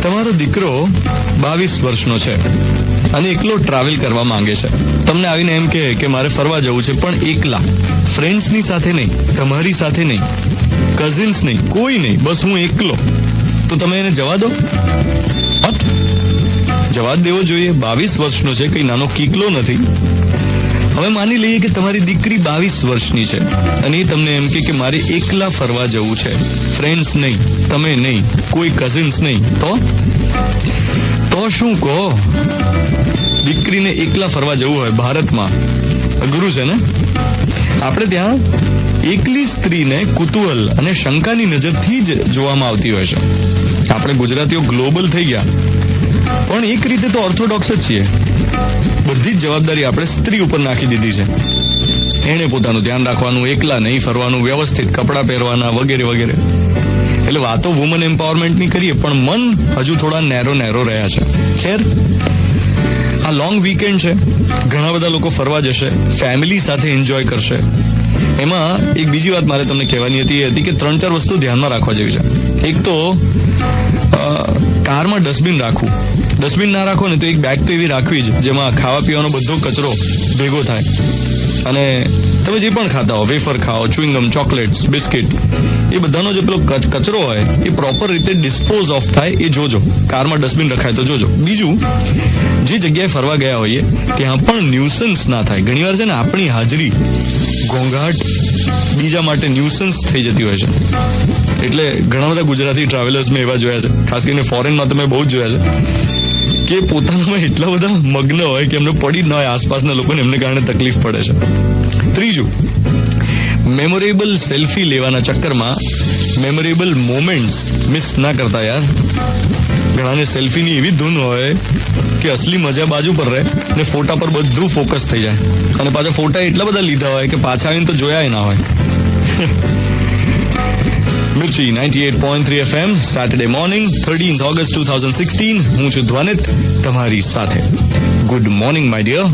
તમારો દીકરો 22 વર્ષનો છે અને એકલો ટ્રાવેલ કરવા માંગે છે. તમને આવીને એમ કે મારે ફરવા જવું છે, પણ એકલા, ફ્રેન્ડ્સની સાથે નહીં, તમારી સાથે નહીં, કઝિન્સ નહીં, કોઈ નહીં, બસ હું એકલો. તો તમે એને જવા દો? જવા દેવો જોઈએ. 22 વર્ષનો છે, કઈ નાનો કીકલો નથી. હવે માની લઈએ કે તમારી દીકરી 22 વર્ષની છે અને એ તમને એમ કે મારે એકલા ફરવા જવું છે, ફ્રેન્ડ્સ નહીં, તમે નહીં, કોઈ કઝિન્સ નહીં. તો શું કહો? દીકરીને એકલા ફરવા જવું હોય ભારતમાં, અઘરું છે ને? આપણે ત્યાં એકલી સ્ત્રીને કુતૂહલ અને શંકાની નજરથી જ જોવામાં આવતી હોય છે. આપણે ગુજરાતીઓ ગ્લોબલ થઈ ગયા, પણ એક રીતે તો ઓર્થોડોક્સ જ છીએ. બધી જ જવાબદારી આપણે સ્ત્રી ઉપર નાખી દીધી છે. એણે પોતાનું ધ્યાન રાખવાનું, એકલા નહીં ફરવાનું, વ્યવસ્થિત કપડાં પહેરવાના, વગેરે વગેરે. એટલે વાતો વુમન એમ્પાવરમેન્ટની કરીએ, પણ મન હજુ થોડા નેરો રહ્યા છે. ખેર, આ લોંગ વીકેન્ડ છે, ઘણા બધા લોકો ફરવા જશે, ફેમિલી સાથે એન્જોય કરશે. એમાં એક બીજી વાત મારે તમને કહેવાની હતી, એ હતી કે 3-4 વસ્તુ ધ્યાનમાં રાખવા જેવી છે. એક તો કારમાં ડસ્ટબિન રાખવું. ડસ્ટબિન ના રાખો ને તો એક બેગ તો એવી રાખવી જ જેમાં ખાવા પીવાનો બધો કચરો ભેગો થાય. અને તમે જે પણ ખાતા હો, વેફર ખાઓ, ચ્યુઇંગમ, ચોકલેટ્સ, બિસ્કિટ, એ બધાનો જે પેલો કચરો હોય એ પ્રોપર રીતે ડિસ્પોઝ ઓફ થાય એ જોજો. કારમાં ડસ્ટબિન રખાય તો જોજો. બીજું, જે જગ્યાએ ફરવા ગયા હોઈએ ત્યાં પણ ન્યુસન્સ ના થાય. ઘણીવાર છે ને આપણી હાજરી, ઘોંઘાટ બીજા માટે ન્યુસન્સ થઈ જતી હોય છે. એટલે ઘણા બધા ગુજરાતી ટ્રાવેલર્સ મેં એવા જોયા છે, ખાસ કરીને ફોરેનમાં તમે બહુ જ જોયા છે, કે પોતાનામાં એટલા બધા મગ્ન હોય કે એમને પડી જ ન હોય આસપાસના લોકોને, એમને કારણે તકલીફ પડે છે. ત્રીજું, મેમોરેબલ સેલ્ફી લેવાના ચક્કરમાં મેમોરેબલ મોમેન્ટ્સ મિસ ના કરતા યાર. ઘણાને સેલ્ફીની એવી ધૂન હોય કે અસલી મજા બાજુ પર રહે ને ફોટા પર બધું ફોકસ થઈ જાય, અને પાછા ફોટા એટલા બધા લીધા હોય કે પાછા આવીને તો જોયા ના હોય. મિર્ચી 98.3 FM, Saturday morning, 13th August 2016. હું છું ધ્વનિત, તમારી સાથે. Good morning my dear.